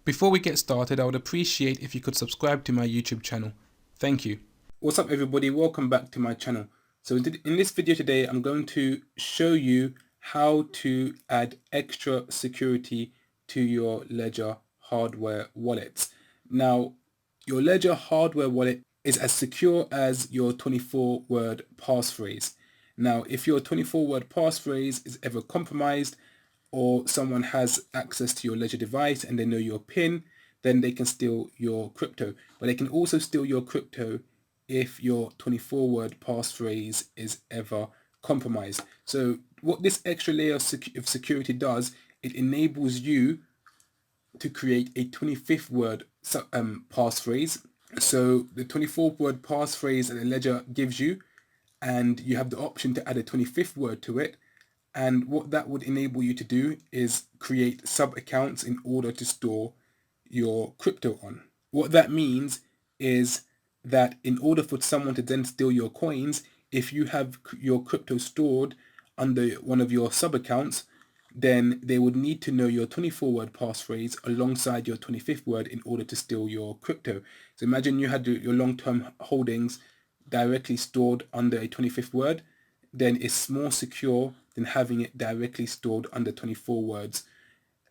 Before we get started, I would appreciate if you could subscribe to my YouTube channel. Thank you. What's up everybody, welcome back to my channel. So in this video today, I'm going to show you how to add extra security to your Ledger hardware wallets. Now, your Ledger hardware wallet is as secure as your 24-word passphrase. Now, if your 24-word passphrase is ever compromised, or someone has access to your Ledger device and they know your PIN, then they can steal your crypto. But they can also steal your crypto if your 24-word passphrase is ever compromised. So what this extra layer of security does, it enables you to create a 25th word passphrase. So the 24-word passphrase that the Ledger gives you, and you have the option to add a 25th word to it. And what that would enable you to do is create sub-accounts in order to store your crypto on. What that means is that in order for someone to then steal your coins, if you have your crypto stored under one of your sub-accounts, then they would need to know your 24-word passphrase alongside your 25th word in order to steal your crypto. So imagine you had your long-term holdings directly stored under a 25th word, then it's more secure than having it directly stored under 24 words.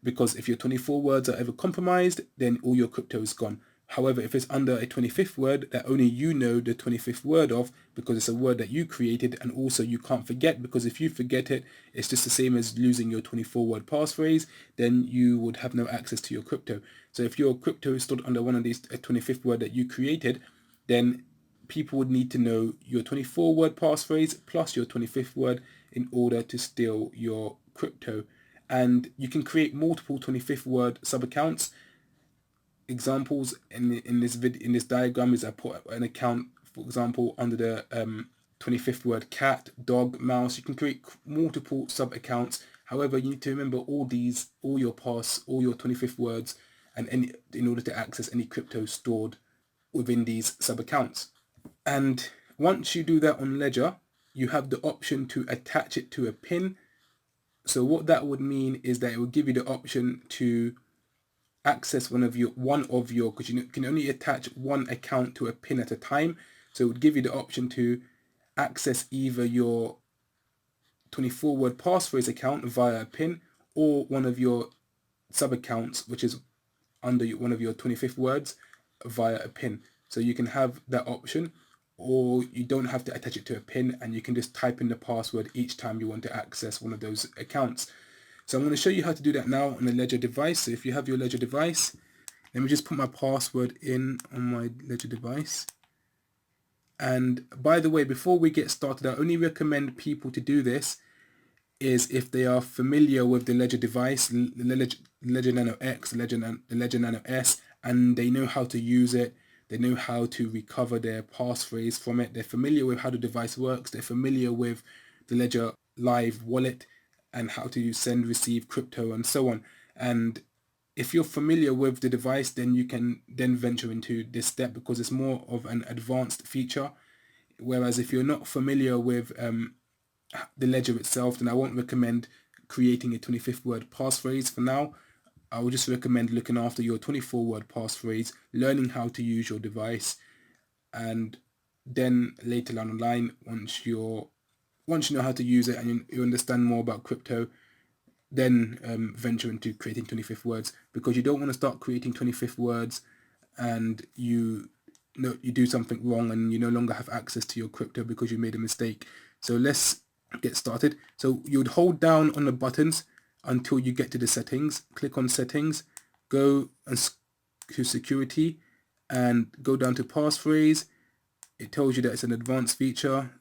Because if your 24 words are ever compromised, then all your crypto is gone. However, if it's under a 25th word that only you know the 25th word of, because it's a word that you created and also you can't forget, because if you forget it, it's just the same as losing your 24-word passphrase, then you would have no access to your crypto. So if your crypto is stored under one of these 25th word that you created, then people would need to know your 24-word passphrase plus your 25th word in order to steal your crypto. And you can create multiple 25th word sub-accounts. Examples in this diagram is I put an account, for example, under the 25th word cat, dog, mouse. You can create multiple sub-accounts. However, you need to remember all your 25th words, and in order to access any crypto stored within these sub-accounts. And once you do that on Ledger, you have the option to attach it to a PIN. So what that would mean is that it will give you the option to access one of your, because you can only attach one account to a PIN at a time. So it would give you the option to access either your 24-word passphrase account via a PIN or one of your sub-accounts, which is under one of your 25th words, via a PIN. So you can have that option, or you don't have to attach it to a PIN and you can just type in the password each time you want to access one of those accounts. So I'm going to show you how to do that now on a Ledger device. So if you have your Ledger device, let me just put my password in on my Ledger device. And by the way, before we get started, I only recommend people to do this is if they are familiar with the Ledger device, the Ledger Nano X, the Ledger Nano S, and they know how to use it. They know how to recover their passphrase from it. They're familiar with how the device works. They're familiar with the Ledger Live wallet and how to send, receive crypto and so on. And if you're familiar with the device, then you can then venture into this step because it's more of an advanced feature. Whereas if you're not familiar with the Ledger itself, then I won't recommend creating a 25th word passphrase for now. I would just recommend looking after your 24-word passphrase, learning how to use your device, and then later down the line, once you know how to use it and you understand more about crypto, then venture into creating 25th words, because you don't want to start creating 25th words and you do something wrong and you no longer have access to your crypto because you made a mistake. So let's get started. So you would hold down on the buttons until you get to the settings. Click on settings, go to security and go down to passphrase. It tells you that it's an advanced feature.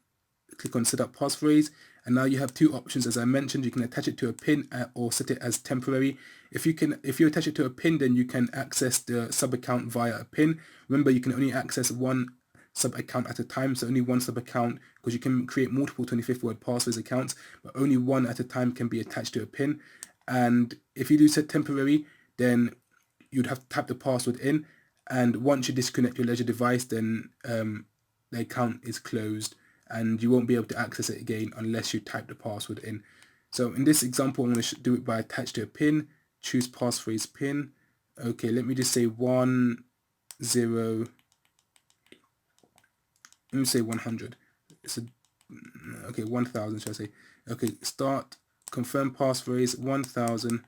Click on set up passphrase, and now you have two options. As I mentioned, you can attach it to a PIN or set it as temporary. If you attach it to a PIN, then you can access the sub account via a PIN. Remember, you can only access one sub account at a time, so only one sub account, because you can create multiple 25th word passphrase accounts, but only one at a time can be attached to a PIN. And if you do set temporary, then you'd have to type the password in, and once you disconnect your Ledger device, then the account is closed and you won't be able to access it again unless you type the password in. So in this example, I'm going to do it by attach to a PIN, choose passphrase PIN, Okay, let me just say 1 0. Let me say 100. It's a, okay, 1000 should I say. Okay, start, confirm passphrase 1000.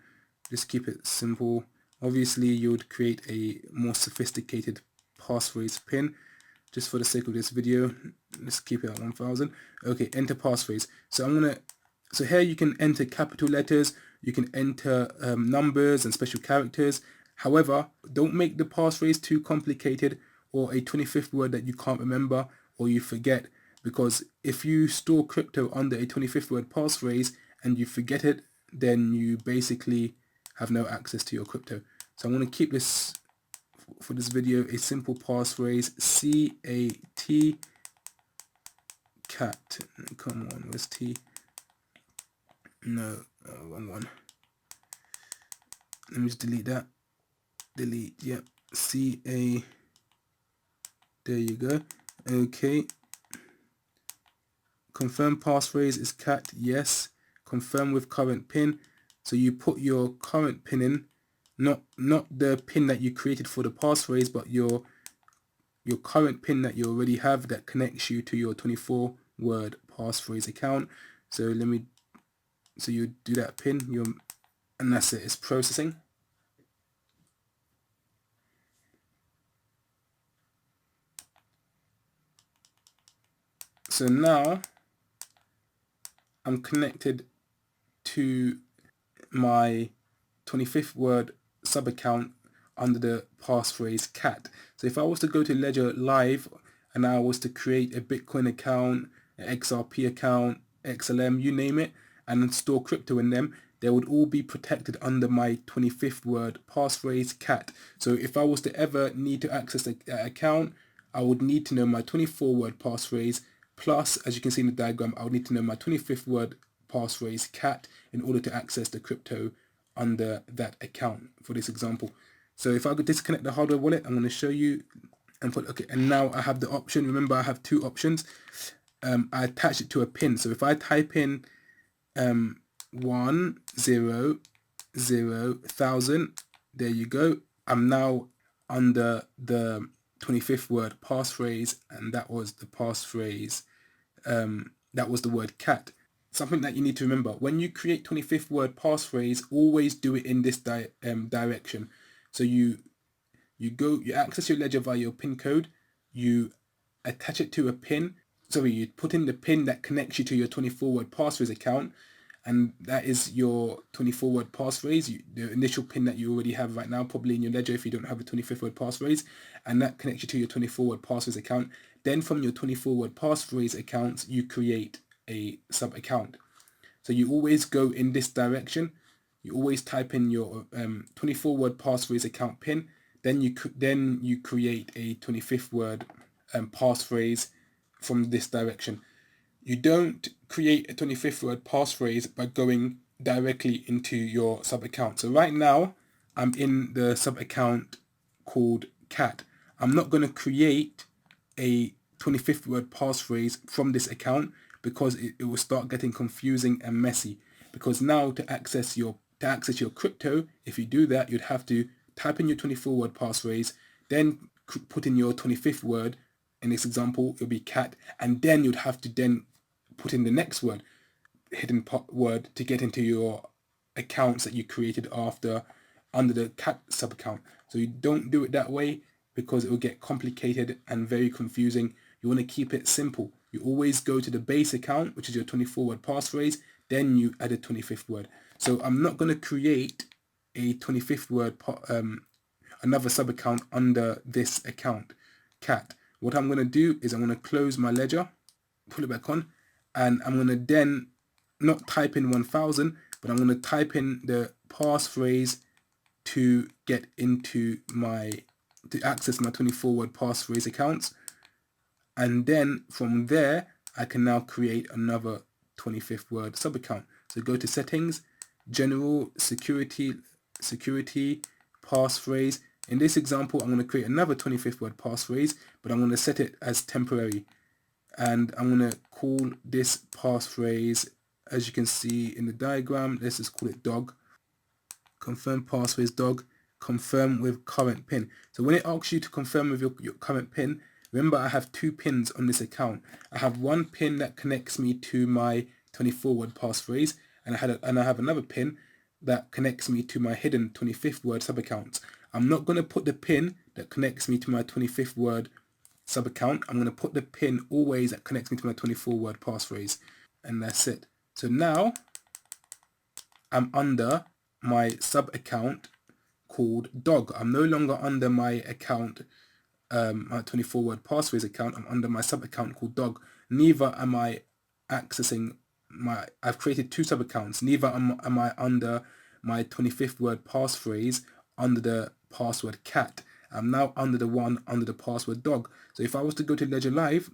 Just keep it simple. Obviously you would create a more sophisticated passphrase pin. Just for the sake of this video, let's keep it at 1000. Okay, enter passphrase. So here you can enter capital letters, you can enter numbers and special characters. However, don't make the passphrase too complicated or a 25th word that you can't remember or you forget, because if you store crypto under a 25th word passphrase and you forget it, then you basically have no access to your crypto. So I'm going to keep this for this video a simple passphrase, C-A-T, cat. Come on, where's T? No, wrong one. Let me just delete that. Delete, yep. C-A, there you go. Okay. Confirm passphrase is cat, yes. Confirm with current pin. So you put your current pin in, not the pin that you created for the passphrase, but your current pin that you already have that connects you to your 24-word passphrase account. So you do that pin, and that's it. It's processing. So now I'm connected to my 25th word sub account under the passphrase cat. So if I was to go to Ledger Live and I was to create a Bitcoin account, an XRP account, XLM, you name it, and store crypto in them, they would all be protected under my 25th word passphrase cat. So if I was to ever need to access that account, I would need to know my 24-word passphrase, plus, as you can see in the diagram, I would need to know my 25th word passphrase cat in order to access the crypto under that account for this example. So if I could disconnect the hardware wallet, I'm going to show you and put, okay, and now I have the option. Remember, I have two options. I attach it to a pin. So if I type in 1,000,000, there you go. I'm now under the 25th word passphrase, and that was the passphrase, that was the word cat. Something that you need to remember, when you create 25th word passphrase, always do it in this direction. So you access your ledger via your pin code, you attach it to a pin. Sorry, you put in the pin that connects you to your 24-word passphrase account, and that is your 24-word passphrase, the initial pin that you already have right now, probably in your ledger if you don't have a 25th word passphrase, and that connects you to your 24-word passphrase account. Then from your 24-word passphrase accounts, you create a sub account. So you always go in this direction. You always type in your 24-word passphrase account pin. Then you create a 25th word passphrase from this direction. You don't create a 25th word passphrase by going directly into your sub account. So right now I'm in the sub account called cat. I'm not going to create a 25th word passphrase from this account because it will start getting confusing and messy. Because now to access your crypto, if you do that, you'd have to type in your 24-word passphrase, then put in your 25th word. In this example, it'll be cat, and then you'd have to then put in the next word, hidden word, to get into your accounts that you created under the cat sub account. So you don't do it that way because it will get complicated and very confusing. You want to keep it simple. You always go to the base account, which is your 24-word passphrase, then you add a 25th word. So I'm not going to create a 25th word another sub account under this account, cat. What I'm going to do is I'm going to close my ledger, pull it back on, and I'm going to then not type in 1000, but I'm going to type in the passphrase to get into to access my 24-word passphrase accounts. And then from there, I can now create another 25th word sub account. So go to settings, general, security, passphrase. In this example, I'm going to create another 25th word passphrase, but I'm going to set it as temporary. And I'm going to call this passphrase, as you can see in the diagram, let's just call it dog. Confirm passphrase dog. confirm with current PIN. So when it asks you to confirm with your current PIN, remember I have 2 pins on this account. I have one pin that connects me to my 24-word passphrase, and I have another pin that connects me to my hidden 25th word sub-account. I'm not going to put the pin that connects me to my 25th word sub-account. I'm going to put the pin always that connects me to my 24-word passphrase, and that's it. So now I'm under my sub-account called dog. I'm no longer under my account, my 24-word passphrase account. I'm under my sub-account called dog. Neither am I accessing I've created 2 sub-accounts. Neither am I under my 25th word passphrase under the password cat. I'm now under the one under the password dog. So if I was to go to Ledger Live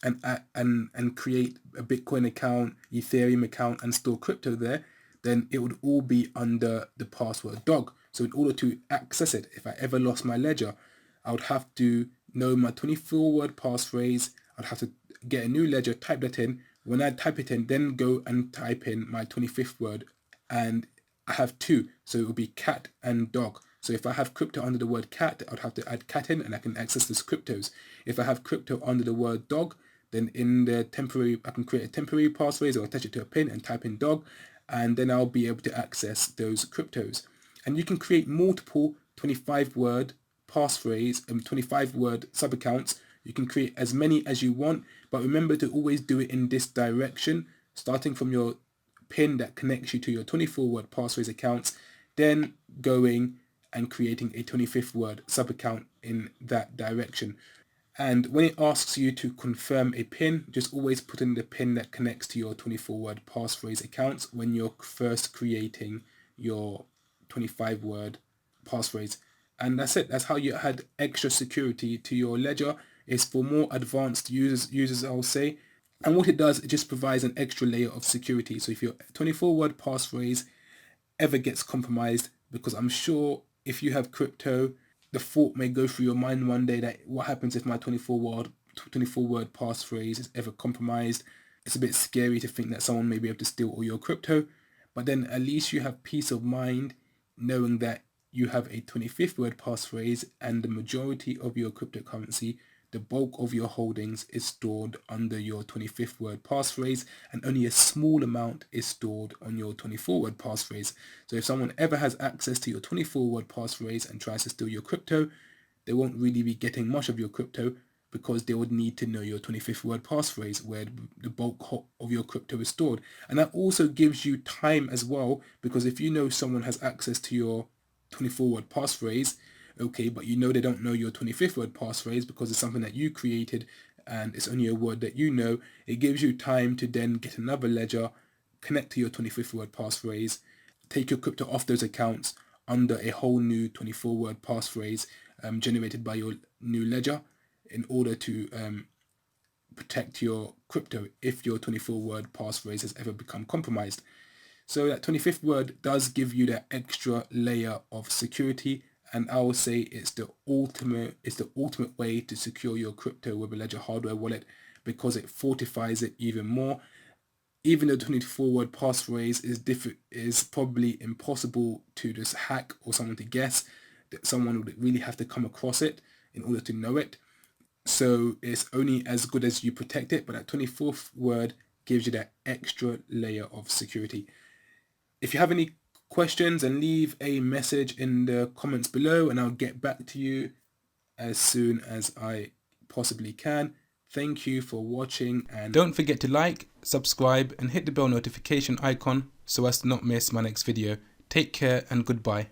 and create a Bitcoin account, Ethereum account, and store crypto there, then it would all be under the password dog. So in order to access it, if I ever lost my ledger, I would have to know my 24-word passphrase. I'd have to get a new ledger, type that in. When I type it in, then go and type in my 25th word, and I have 2, so it will be cat and dog. So if I have crypto under the word cat, I'd have to add cat in, and I can access those cryptos. If I have crypto under the word dog, then in the temporary, I can create a temporary passphrase or attach it to a pin and type in dog, and then I'll be able to access those cryptos. And you can create multiple 25-word passphrase and 25-word sub-accounts. You can create as many as you want, but remember to always do it in this direction, starting from your pin that connects you to your 24-word passphrase accounts, then going and creating a 25th word sub-account in that direction. And when it asks you to confirm a PIN, just always put in the PIN that connects to your 24-word passphrase accounts when you're first creating your 25-word passphrase. And that's it. That's how you add extra security to your ledger. It's for more advanced users, I'll say. And what it does, it just provides an extra layer of security. So if your 24-word passphrase ever gets compromised, because I'm sure if you have crypto, the thought may go through your mind one day that what happens if my 24-word passphrase is ever compromised. It's a bit scary to think that someone may be able to steal all your crypto, but then at least you have peace of mind knowing that you have a 25th word passphrase, and the majority of your cryptocurrency, the bulk of your holdings, is stored under your 25th word passphrase, and only a small amount is stored on your 24-word passphrase. So if someone ever has access to your 24-word passphrase and tries to steal your crypto, they won't really be getting much of your crypto, because they would need to know your 25th word passphrase, where the bulk of your crypto is stored. And that also gives you time as well, because if you know someone has access to your 24-word passphrase, okay, but you know they don't know your 25th word passphrase because it's something that you created and it's only a word that you know, it gives you time to then get another ledger, connect to your 25th word passphrase, take your crypto off those accounts under a whole new 24-word passphrase generated by your new ledger, in order to protect your crypto if your 24-word passphrase has ever become compromised. So that 25th word does give you that extra layer of security, and I will say it's the ultimate way to secure your crypto with a Ledger hardware wallet, because it fortifies it even more. Even though 24-word passphrase is probably impossible to just hack or someone to guess, that someone would really have to come across it in order to know it. So it's only as good as you protect it, but that 24th word gives you that extra layer of security. If you have any questions, and leave a message in the comments below, and I'll get back to you as soon as I possibly can. Thank you for watching, and don't forget to like, subscribe, and hit the bell notification icon so as to not miss my next video. Take care and goodbye.